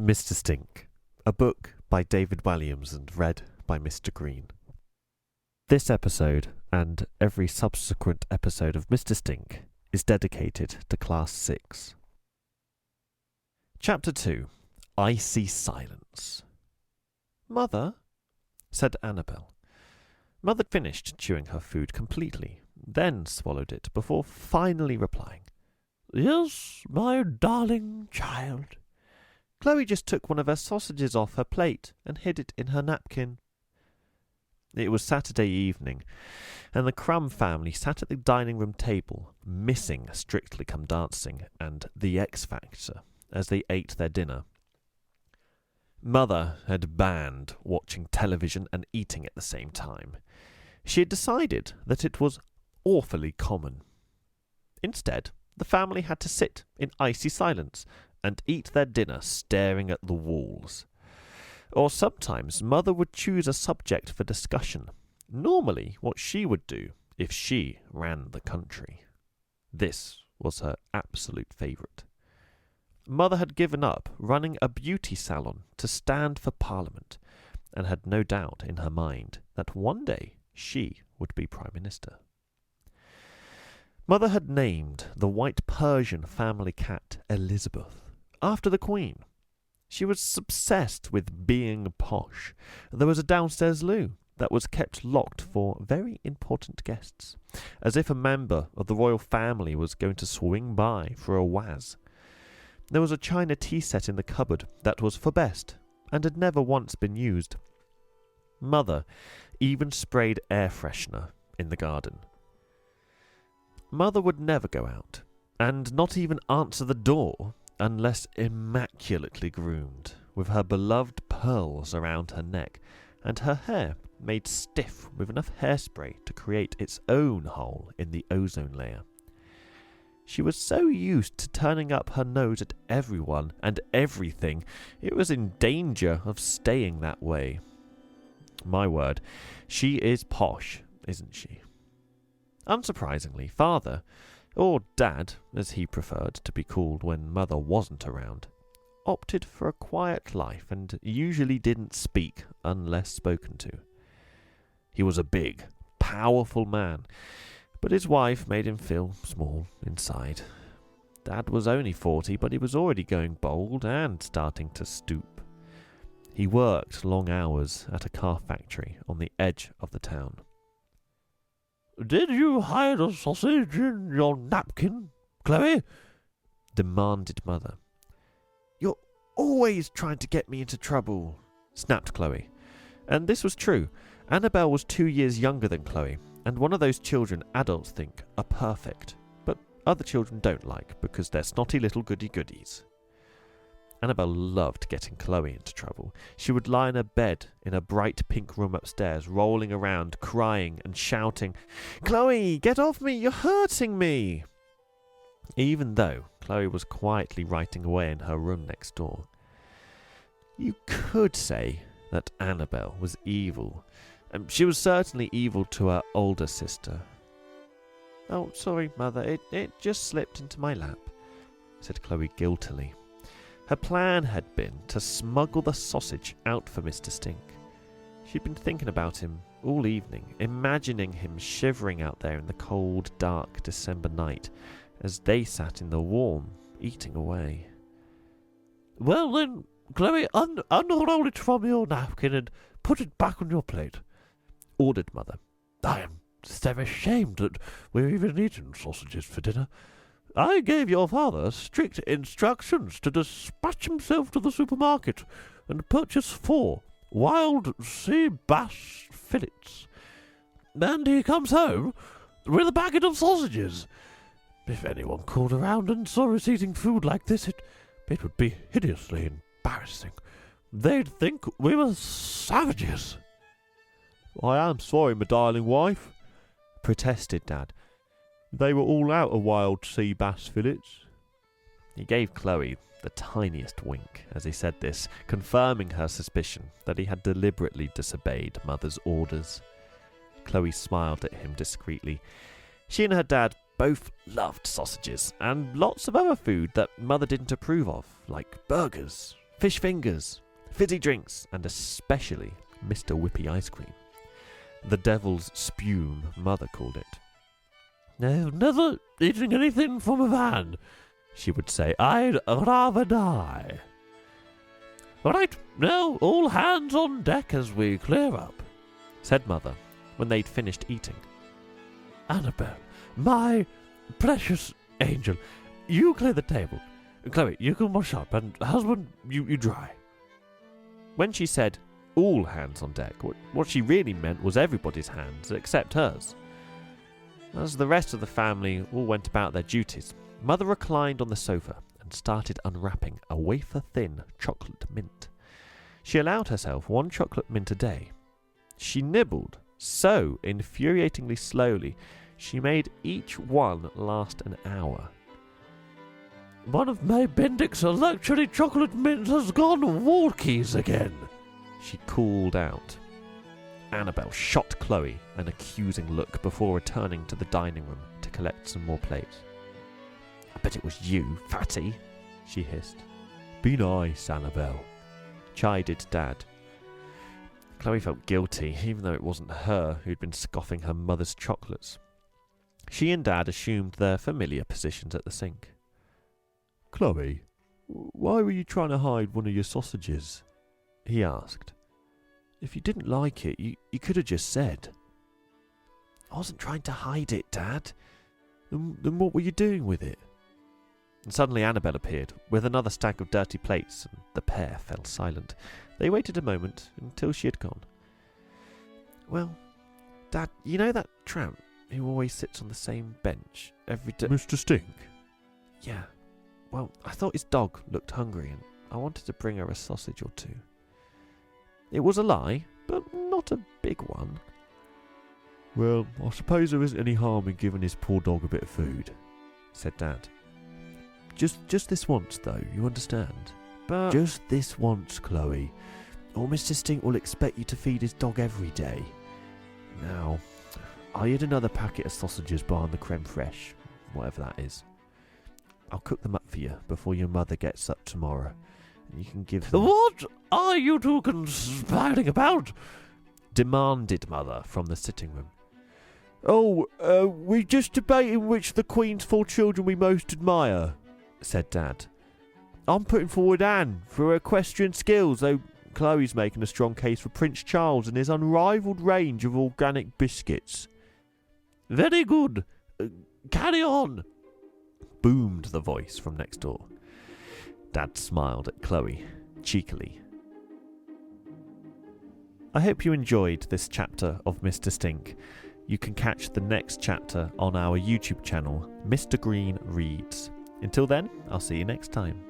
Mr. Stink, a book by David Walliams and read by Mr. Green. This episode, and every subsequent episode of Mr. Stink, is dedicated to Class 6. Chapter 2. Icy Silence. "Mother," said Annabel. Mother finished chewing her food completely, then swallowed it before finally replying. "Yes, my darling child. Chloe just took one of her sausages off her plate and hid it in her napkin." It was Saturday evening, and the Crumb family sat at the dining room table, missing Strictly Come Dancing and The X Factor, as they ate their dinner. Mother had banned watching television and eating at the same time. She had decided that it was awfully common. Instead, the family had to sit in icy silence and eat their dinner staring at the walls. Or sometimes Mother would choose a subject for discussion, normally what she would do if she ran the country. This was her absolute favourite. Mother had given up running a beauty salon to stand for Parliament, and had no doubt in her mind that one day she would be Prime Minister. Mother had named the white Persian family cat Elizabeth after the Queen. She was obsessed with being posh. There was a downstairs loo that was kept locked for very important guests, as if a member of the royal family was going to swing by for a waz. There was a china tea set in the cupboard that was for best and had never once been used. Mother even sprayed air freshener in the garden. Mother would never go out, and not even answer the door unless immaculately groomed, with her beloved pearls around her neck, and her hair made stiff with enough hairspray to create its own hole in the ozone layer. She was so used to turning up her nose at everyone and everything, it was in danger of staying that way. My word, she is posh, isn't she? Unsurprisingly, Father, or Dad, as he preferred to be called when Mother wasn't around, opted for a quiet life and usually didn't speak unless spoken to. He was a big, powerful man, but his wife made him feel small inside. Dad was only 40, but he was already going bald and starting to stoop. He worked long hours at a car factory on the edge of the town. "Did you hide a sausage in your napkin, Chloe?" demanded Mother. "You're always trying to get me into trouble," snapped Chloe. And this was true. Annabel was 2 years younger than Chloe, and one of those children adults think are perfect, but other children don't like because they're snotty little goody-goodies. Annabel loved getting Chloe into trouble. She would lie in her bed in a bright pink room upstairs, rolling around, crying and shouting, "Chloe, get off me, you're hurting me!" Even though Chloe was quietly writing away in her room next door. You could say that Annabel was evil. She was certainly evil to her older sister. "Oh, sorry, Mother, it just slipped into my lap," said Chloe guiltily. Her plan had been to smuggle the sausage out for Mr. Stink. She'd been thinking about him all evening, imagining him shivering out there in the cold, dark December night as they sat in the warm, eating away. "Well then, Chloe, unroll it from your napkin and put it back on your plate," ordered Mother. "I am so ashamed that we're even eating sausages for dinner. I gave your father strict instructions to dispatch himself to the supermarket and purchase 4 wild sea bass fillets. And he comes home with a packet of sausages. If anyone called around and saw us eating food like this, it would be hideously embarrassing. They'd think we were savages." "I am sorry, my darling wife," protested Dad. "They were all out of wild sea bass fillets." He gave Chloe the tiniest wink as he said this, confirming her suspicion that he had deliberately disobeyed Mother's orders. Chloe smiled at him discreetly. She and her dad both loved sausages and lots of other food that Mother didn't approve of, like burgers, fish fingers, fizzy drinks, and especially Mr. Whippy ice cream. The devil's spume, Mother called it. "I've never eaten anything from a van," she would say. "I'd rather die." "All right, now all hands on deck as we clear up," said Mother, when they'd finished eating. "Annabelle, my precious angel, you clear the table. Chloe, you can wash up, and husband, you dry." When she said all hands on deck, what she really meant was everybody's hands except hers. As the rest of the family all went about their duties, Mother reclined on the sofa and started unwrapping a wafer-thin chocolate mint. She allowed herself one chocolate mint a day. She nibbled so infuriatingly slowly, she made each one last an hour. "One of my Bendix's luxury chocolate mints has gone walkies again," she called out. Annabelle shot Chloe an accusing look before returning to the dining room to collect some more plates. "I bet it was you, fatty," she hissed. "Be nice, Annabelle," chided Dad. Chloe felt guilty, even though it wasn't her who'd been scoffing her mother's chocolates. She and Dad assumed their familiar positions at the sink. "Chloe, why were you trying to hide one of your sausages?" he asked. "If you didn't like it, you could have just said." "I wasn't trying to hide it, Dad." Then what were you doing with it?" And suddenly Annabelle appeared, with another stack of dirty plates, and the pair fell silent. They waited a moment until she had gone. "Well, Dad, you know that tramp who always sits on the same bench every day?" "Mr. Stink?" "Yeah. Well, I thought his dog looked hungry, and I wanted to bring her a sausage or two. It was a lie, but not a big one." "Well, I suppose there isn't any harm in giving his poor dog a bit of food," said Dad. Just this once, though, you understand? But just this once, Chloe, or Mr. Stink will expect you to feed his dog every day. Now, I hid another packet of sausages behind the creme fraiche, whatever that is. I'll cook them up for you before your mother gets up tomorrow, and you can give them..." "What are you two conspiring about?" demanded Mother from the sitting room. "Oh, we're just debating which of the Queen's 4 children we most admire," said Dad. "I'm putting forward Anne for her equestrian skills, though Chloe's making a strong case for Prince Charles and his unrivalled range of organic biscuits." "Very good. Carry on," boomed the voice from next door. Dad smiled at Chloe, cheekily. I hope you enjoyed this chapter of Mr. Stink. You can catch the next chapter on our YouTube channel, Mr. Green Reads. Until then, I'll see you next time.